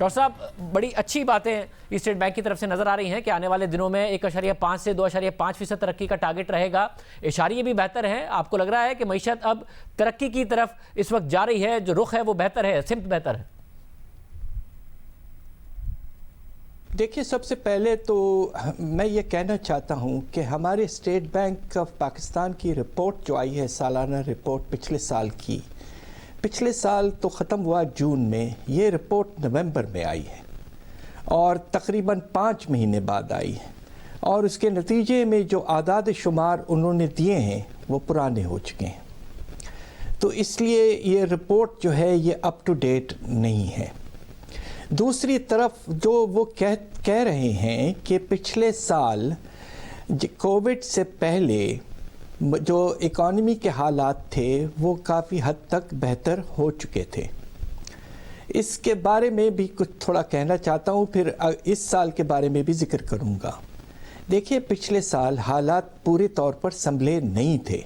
Doctor صاحب بڑی اچھی باتیں اسٹیٹ بینک کی طرف سے نظر آ رہی ہیں کہ آنے والے دنوں میں 1.5 سے 2.5% ترقی کا ٹارگٹ رہے گا. اشاریے بھی بہتر ہیں. آپ کو لگ رہا ہے کہ معیشت اب ترقی کی طرف اس وقت جا رہی ہے, جو رخ ہے وہ بہتر ہے, سمت بہتر ہے؟ دیکھیے, سب سے پہلے تو میں یہ کہنا چاہتا ہوں کہ ہمارے اسٹیٹ بینک آف پاکستان کی رپورٹ جو آئی ہے, سالانہ رپورٹ پچھلے سال کی, پچھلے سال تو ختم ہوا جون میں, یہ رپورٹ نومبر میں آئی ہے اور تقریباً 5 مہینے بعد آئی ہے, اور اس کے نتیجے میں جو اعداد شمار انہوں نے دیے ہیں وہ پرانے ہو چکے ہیں. تو اس لیے یہ رپورٹ جو ہے یہ اپ ٹو ڈیٹ نہیں ہے. دوسری طرف جو وہ کہہ رہے ہیں کہ پچھلے سال کووڈ سے پہلے جو اکانومی کے حالات تھے وہ کافی حد تک بہتر ہو چکے تھے. اس کے بارے میں بھی کچھ تھوڑا کہنا چاہتا ہوں, پھر اس سال کے بارے میں بھی ذکر کروں گا. دیکھیے, پچھلے سال حالات پورے طور پر سنبھلے نہیں تھے.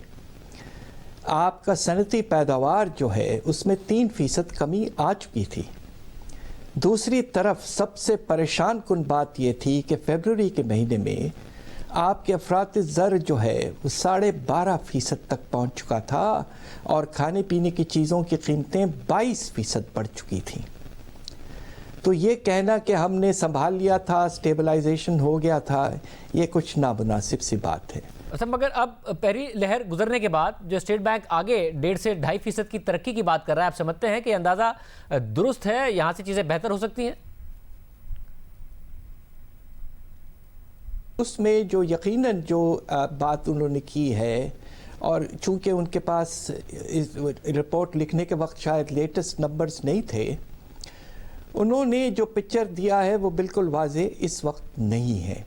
آپ کا صنعتی پیداوار جو ہے اس میں 3% کمی آ چکی تھی. دوسری طرف سب سے پریشان کن بات یہ تھی کہ فیبروری کے مہینے میں آپ کے افراط زر جو ہے وہ 12.5% تک پہنچ چکا تھا, اور کھانے پینے کی چیزوں کی قیمتیں 22% بڑھ چکی تھیں. تو یہ کہنا کہ ہم نے سنبھال لیا تھا, سٹیبلائزیشن ہو گیا تھا, یہ کچھ نامناسب سی بات ہے. مگر اب پہلی لہر گزرنے کے بعد جو اسٹیٹ بینک آگے 1.5 سے 2.5% کی ترقی کی بات کر رہا ہے, آپ سمجھتے ہیں کہ یہ اندازہ درست ہے, یہاں سے چیزیں بہتر ہو سکتی ہیں؟ اس میں جو یقیناً جو بات انہوں نے کی ہے, اور چونکہ ان کے پاس رپورٹ لکھنے کے وقت شاید لیٹسٹ نمبرز نہیں تھے, انہوں نے جو پکچر دیا ہے وہ بالکل واضح اس وقت نہیں ہے.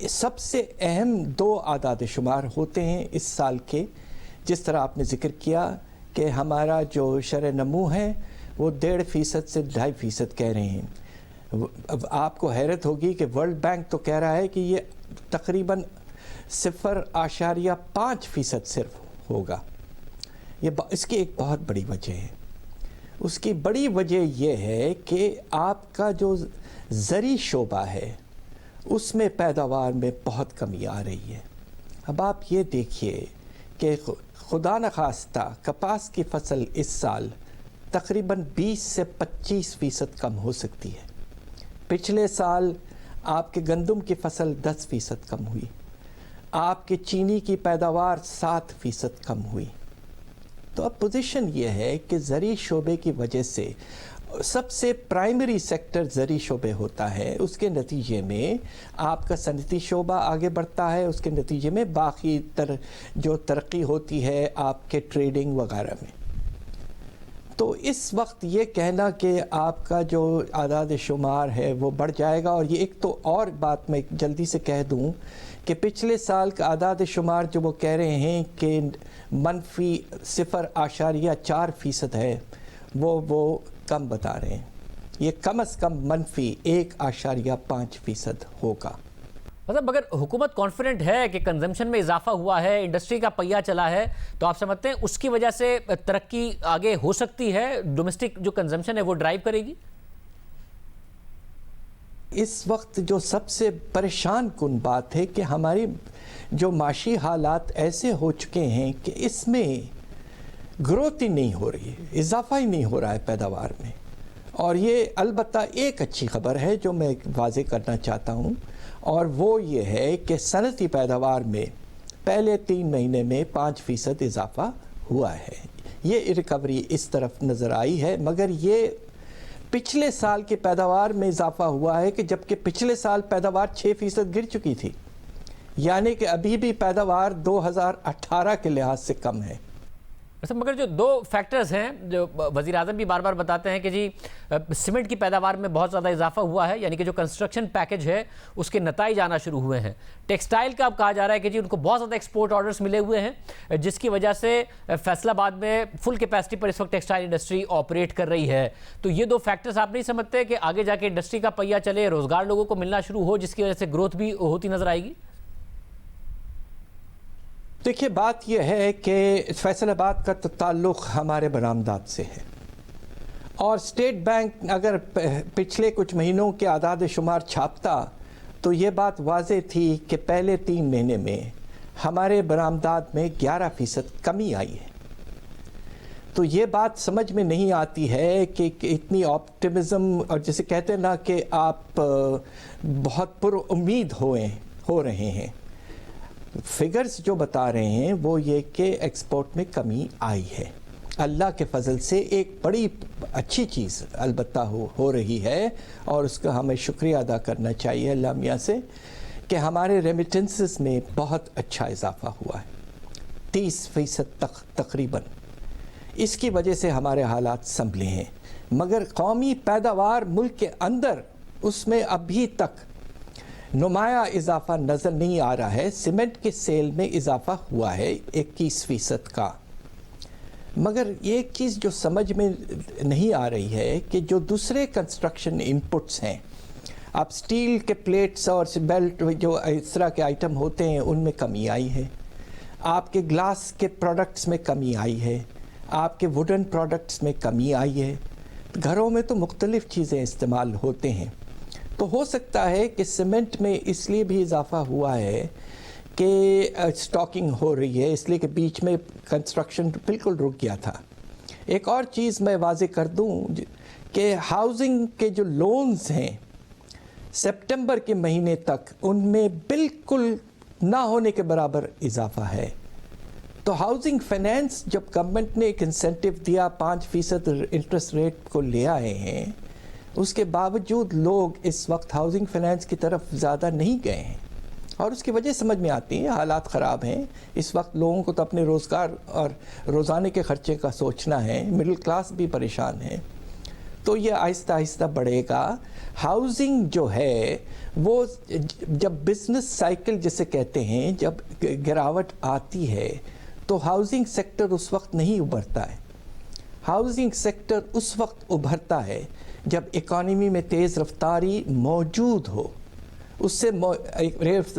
سب سے اہم 2 اعداد شمار ہوتے ہیں اس سال کے, جس طرح آپ نے ذکر کیا کہ ہمارا جو شرح نمو ہے وہ 1.5% سے 2.5% کہہ رہے ہیں. اب آپ کو حیرت ہوگی کہ ورلڈ بینک تو کہہ رہا ہے کہ یہ تقریباً 0.5% صرف ہوگا. اس کی ایک بہت بڑی وجہ ہے. اس کی بڑی وجہ یہ ہے کہ آپ کا جو زرعی شعبہ ہے اس میں پیداوار میں بہت کمی آ رہی ہے. اب آپ یہ دیکھیے کہ خدا نخواستہ کپاس کی فصل اس سال تقریباً 20 سے 25% کم ہو سکتی ہے. پچھلے سال آپ کے گندم کی فصل 10% کم ہوئی, آپ کے چینی کی پیداوار 7% کم ہوئی. تو اب پوزیشن یہ ہے کہ زرعی شعبے کی وجہ سے سب سے پرائمری سیکٹر زرعی شعبے ہوتا ہے, اس کے نتیجے میں آپ کا صنعتی شعبہ آگے بڑھتا ہے, اس کے نتیجے میں باقی جو ترقی ہوتی ہے آپ کے ٹریڈنگ وغیرہ میں. تو اس وقت یہ کہنا کہ آپ کا جو اعداد شمار ہے وہ بڑھ جائے گا, اور یہ ایک تو اور بات میں جلدی سے کہہ دوں کہ پچھلے سال کا اعداد شمار جو وہ کہہ رہے ہیں کہ منفی 0.4% ہے, وہ کم بتا رہے ہیں. یہ کم از کم منفی 1.5% ہوگا. مطلب اگر حکومت کانفیڈنٹ ہے کہ کنزمپشن میں اضافہ ہوا ہے, انڈسٹری کا پہیہ چلا ہے, تو آپ سمجھتے ہیں اس کی وجہ سے ترقی آگے ہو سکتی ہے, ڈومیسٹک جو کنزمپشن ہے وہ ڈرائیو کرے گی؟ اس وقت جو سب سے پریشان کن بات ہے کہ ہماری جو معاشی حالات ایسے ہو چکے ہیں کہ اس میں گروتھ ہی نہیں ہو رہی ہے, اضافہ ہی نہیں ہو رہا ہے پیداوار میں. اور یہ البتہ ایک اچھی خبر ہے جو میں واضح کرنا چاہتا ہوں, اور وہ یہ ہے کہ صنعتی پیداوار میں پہلے 3 مہینے میں 5% اضافہ ہوا ہے. یہ ریکوری اس طرف نظر آئی ہے, مگر یہ پچھلے سال کی پیداوار میں اضافہ ہوا ہے کہ جبکہ پچھلے سال پیداوار 6% گر چکی تھی, یعنی کہ ابھی بھی پیداوار 2018 کے لحاظ سے کم ہے. مگر جو 2 فیکٹرز ہیں جو وزیر اعظم بھی بار بار بتاتے ہیں کہ جی سیمنٹ کی پیداوار میں بہت زیادہ اضافہ ہوا ہے, یعنی کہ جو کنسٹرکشن پیکج ہے اس کے نتائج آنا شروع ہوئے ہیں. ٹیکسٹائل کا اب کہا جا رہا ہے کہ جی ان کو بہت زیادہ ایکسپورٹ آرڈرز ملے ہوئے ہیں, جس کی وجہ سے فیصل آباد میں فل کیپیسٹی پر اس وقت ٹیکسٹائل انڈسٹری آپریٹ کر رہی ہے. تو یہ 2 فیکٹرز آپ نہیں سمجھتے کہ آگے جا کے انڈسٹری کا پہیہ چلے, روزگار لوگوں کو ملنا شروع ہو, جس کی وجہ سے گروتھ بھی ہوتی نظر آئے گی؟ دیکھیے, بات یہ ہے کہ فیصل آباد کا تعلق ہمارے برآمدات سے ہے, اور اسٹیٹ بینک اگر پچھلے کچھ مہینوں کے اعداد شمار چھاپتا تو یہ بات واضح تھی کہ پہلے 3 مہینے میں ہمارے برآمدات میں 11% کمی آئی ہے. تو یہ بات سمجھ میں نہیں آتی ہے کہ اتنی آپٹمزم، اور جسے کہتے ہیں نا کہ آپ بہت پر امید ہو رہے ہیں. فگرز جو بتا رہے ہیں وہ یہ کہ ایکسپورٹ میں کمی آئی ہے. اللہ کے فضل سے ایک بڑی اچھی چیز البتہ ہو رہی ہے، اور اس کا ہمیں شکریہ ادا کرنا چاہیے اللہ میاں سے کہ ہمارے ریمیٹنسز میں بہت اچھا اضافہ ہوا ہے، 30% تقریباً. اس کی وجہ سے ہمارے حالات سنبھلے ہیں. مگر قومی پیداوار ملک کے اندر اس میں ابھی تک نمایاں اضافہ نظر نہیں آ رہا ہے. سیمنٹ کے سیل میں اضافہ ہوا ہے 21% کا. مگر ایک چیز جو سمجھ میں نہیں آ رہی ہے کہ جو دوسرے کنسٹرکشن انپٹس ہیں، آپ سٹیل کے پلیٹس اور بیلٹ جو اس طرح کے آئٹم ہوتے ہیں ان میں کمی آئی ہے، آپ کے گلاس کے پروڈکٹس میں کمی آئی ہے، آپ کے ووڈن پروڈکٹس میں کمی آئی ہے. گھروں میں تو مختلف چیزیں استعمال ہوتے ہیں. تو ہو سکتا ہے کہ سیمنٹ میں اس لیے بھی اضافہ ہوا ہے کہ سٹاکنگ ہو رہی ہے، اس لیے کہ بیچ میں کنسٹرکشن بالکل رک گیا تھا. ایک اور چیز میں واضح کر دوں کہ ہاؤسنگ کے جو لونز ہیں سپٹمبر کے مہینے تک ان میں بالکل نہ ہونے کے برابر اضافہ ہے. تو ہاؤسنگ فائنینس جب گورنمنٹ نے ایک انسینٹیو دیا 5% انٹرسٹ ریٹ کو لے آئے ہیں، اس کے باوجود لوگ اس وقت ہاؤسنگ فائنینس کی طرف زیادہ نہیں گئے ہیں، اور اس کی وجہ سمجھ میں آتی ہے. حالات خراب ہیں اس وقت، لوگوں کو تو اپنے روزگار اور روزانے کے خرچے کا سوچنا ہے، مڈل کلاس بھی پریشان ہے. تو یہ آہستہ آہستہ بڑھے گا. ہاؤسنگ جو ہے وہ جب بزنس سائیکل جسے کہتے ہیں، جب گراوٹ آتی ہے تو ہاؤسنگ سیکٹر اس وقت نہیں ابھرتا ہے. ہاؤسنگ سیکٹر اس وقت ابھرتا ہے جب اکانومی میں تیز رفتاری موجود ہو. اس سے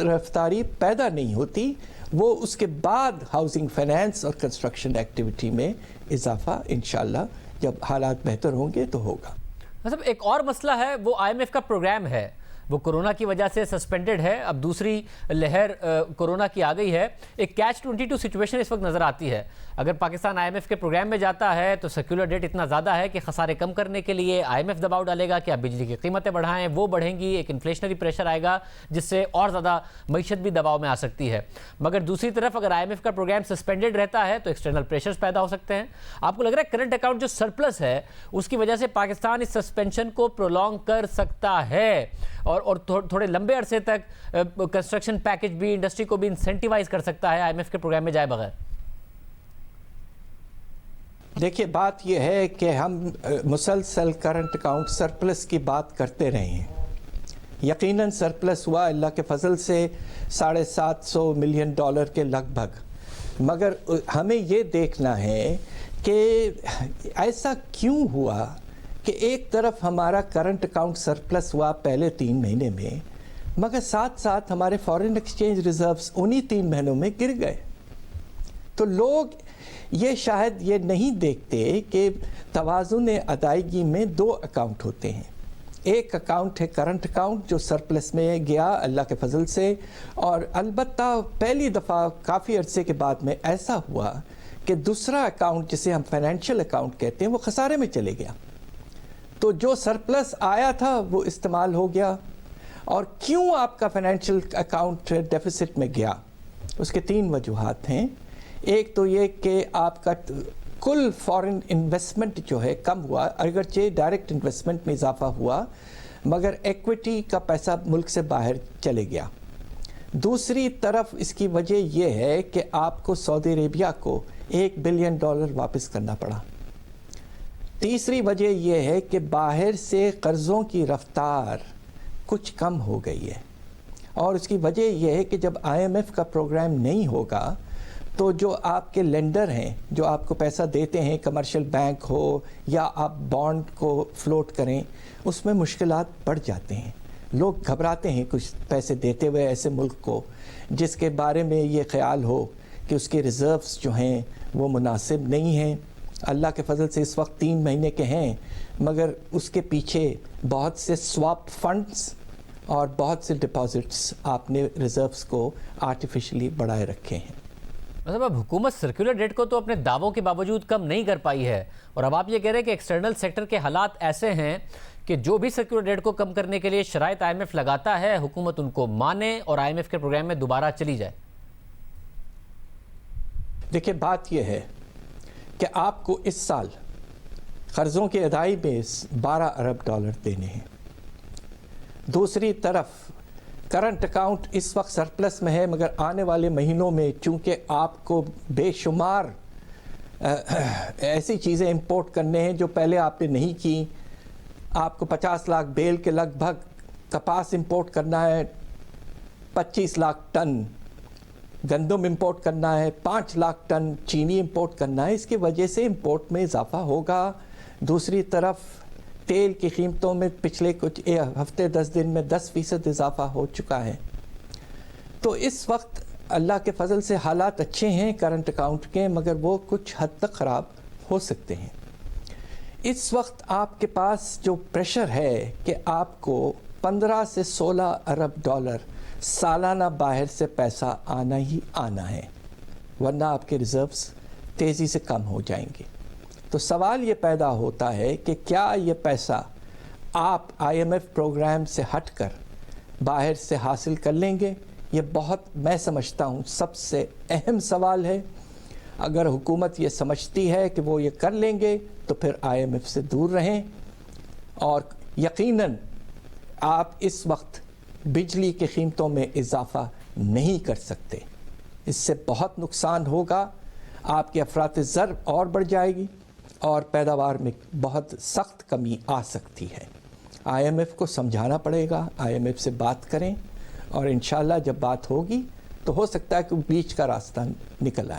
رفتاری پیدا نہیں ہوتی، وہ اس کے بعد ہاؤسنگ فائنینس اور کنسٹرکشن ایکٹیویٹی میں اضافہ انشاءاللہ جب حالات بہتر ہوں گے تو ہوگا. مطلب ایک اور مسئلہ ہے وہ IMF کا پروگرام ہے، وہ کورونا کی وجہ سے سسپینڈڈ ہے. اب دوسری لہر کورونا کی آ گئی ہے. ایک کیچ 22 سچویشن اس وقت نظر آتی ہے. اگر پاکستان IMF کے پروگرام میں جاتا ہے تو سیکولر ڈیٹ اتنا زیادہ ہے کہ خسارے کم کرنے کے لیے IMF دباؤ ڈالے گا کہ آپ بجلی کی قیمتیں بڑھائیں، وہ بڑھیں گی، ایک انفلیشنری پریشر آئے گا جس سے اور زیادہ معیشت بھی دباؤ میں آ سکتی ہے. مگر دوسری طرف اگر IMF کا پروگرام سسپینڈڈ رہتا ہے تو ایکسٹرنل پریشرز پیدا ہو سکتے ہیں. آپ کو لگ رہا ہے کرنٹ اکاؤنٹ جو سرپلس ہے اس کی وجہ سے پاکستان اس سسپینشن کو پرولونگ کر سکتا ہے اور تھوڑے لمبے عرصے تک کنسٹرکشن پیکج بھی انڈسٹری کو بھی انسینٹیوائز کر سکتا ہے IMF کے پروگرام میں جائے بغیر؟ دیکھیے بات یہ ہے کہ ہم مسلسل کرنٹ اکاؤنٹ سرپلس کی بات کرتے رہے ہیں. یقیناً سرپلس ہوا اللہ کے فضل سے $750 ملین کے لگ بھگ. مگر ہمیں یہ دیکھنا ہے کہ ایسا کیوں ہوا کہ ایک طرف ہمارا کرنٹ اکاؤنٹ سرپلس ہوا پہلے 3 مہینے میں، مگر ساتھ ساتھ ہمارے فارن ایکسچینج ریزروز انہی 3 مہینوں میں گر گئے. تو لوگ یہ شاید یہ نہیں دیکھتے کہ توازن ادائیگی میں 2 اکاؤنٹ ہوتے ہیں. ایک اکاؤنٹ ہے کرنٹ اکاؤنٹ جو سرپلس میں گیا اللہ کے فضل سے، اور البتہ پہلی دفعہ کافی عرصے کے بعد میں ایسا ہوا کہ دوسرا اکاؤنٹ جسے ہم فائنینشیل اکاؤنٹ کہتے ہیں وہ خسارے میں چلے گیا. تو جو سرپلس آیا تھا وہ استعمال ہو گیا. اور کیوں آپ کا فائنینشیل اکاؤنٹ ڈیفیسٹ میں گیا، اس کے 3 وجوہات ہیں. ایک تو یہ کہ آپ کا کل فارن انویسٹمنٹ جو ہے کم ہوا، اگرچہ ڈائریکٹ انویسٹمنٹ میں اضافہ ہوا مگر ایکویٹی کا پیسہ ملک سے باہر چلے گیا. دوسری طرف اس کی وجہ یہ ہے کہ آپ کو سعودی عربیہ کو $1 بلین واپس کرنا پڑا. تیسری وجہ یہ ہے کہ باہر سے قرضوں کی رفتار کچھ کم ہو گئی ہے، اور اس کی وجہ یہ ہے کہ جب IMF کا پروگرام نہیں ہوگا تو جو آپ کے لینڈر ہیں جو آپ کو پیسہ دیتے ہیں، کمرشل بینک ہو یا آپ بانڈ کو فلوٹ کریں، اس میں مشکلات بڑھ جاتے ہیں. لوگ گھبراتے ہیں کچھ پیسے دیتے ہوئے ایسے ملک کو جس کے بارے میں یہ خیال ہو کہ اس کے ریزروز جو ہیں وہ مناسب نہیں ہیں اللہ کے فضل سے اس وقت 3 مہینے کے ہیں، مگر اس کے پیچھے بہت سے سواپ فنڈز اور بہت سے ڈپازٹس آپ نے ریزروز کو آرٹیفیشلی بڑھائے رکھے ہیں۔ مطلب اب حکومت سرکولر ڈیٹ کو تو اپنے دعووں کے باوجود کم نہیں کر پائی ہے، اور اب آپ یہ کہہ رہے ہیں کہ ایکسٹرنل سیکٹر کے حالات ایسے ہیں کہ جو بھی سرکولر ڈیٹ کو کم کرنے کے لیے شرائط آئی ایم ایف لگاتا ہے، حکومت ان کو مانے اور آئی ایم ایف کے پروگرام میں دوبارہ چلی جائے۔ دیکھیں بات یہ ہے کہ آپ کو اس سال قرضوں کی ادائیگی میں 12 ارب ڈالر دینے ہیں۔ دوسری طرف کرنٹ اکاؤنٹ اس وقت سرپلس میں ہے، مگر آنے والے مہینوں میں چونکہ آپ کو بے شمار ایسی چیزیں امپورٹ کرنے ہیں جو پہلے آپ نے نہیں کی۔ آپ کو 50 لاکھ بیل کے لگ بھگ کپاس امپورٹ کرنا ہے، 25 لاکھ ٹن گندم امپورٹ کرنا ہے، 5 لاکھ ٹن چینی امپورٹ کرنا ہے۔ اس کی وجہ سے امپورٹ میں اضافہ ہوگا۔ دوسری طرف تیل کی قیمتوں میں پچھلے کچھ ہفتے 10 دن میں 10% اضافہ ہو چکا ہے۔ تو اس وقت اللہ کے فضل سے حالات اچھے ہیں کرنٹ اکاؤنٹ کے، مگر وہ کچھ حد تک خراب ہو سکتے ہیں۔ اس وقت آپ کے پاس جو پریشر ہے کہ آپ کو 15 سے 16 ارب ڈالر سالانہ باہر سے پیسہ آنا ہی آنا ہے، ورنہ آپ کے ریزروز تیزی سے کم ہو جائیں گے۔ تو سوال یہ پیدا ہوتا ہے کہ کیا یہ پیسہ آپ آئی ایم ایف پروگرام سے ہٹ کر باہر سے حاصل کر لیں گے؟ یہ بہت میں سمجھتا ہوں سب سے اہم سوال ہے۔ اگر حکومت یہ سمجھتی ہے کہ وہ یہ کر لیں گے تو پھر آئی ایم ایف سے دور رہیں، اور یقیناً آپ اس وقت بجلی کی قیمتوں میں اضافہ نہیں کر سکتے۔ اس سے بہت نقصان ہوگا، آپ کی افراط زر اور بڑھ جائے گی اور پیداوار میں بہت سخت کمی آ سکتی ہے۔ آئی ایم ایف کو سمجھانا پڑے گا، آئی ایم ایف سے بات کریں، اور انشاءاللہ جب بات ہوگی تو ہو سکتا ہے کہ بیچ کا راستہ نکل آئے۔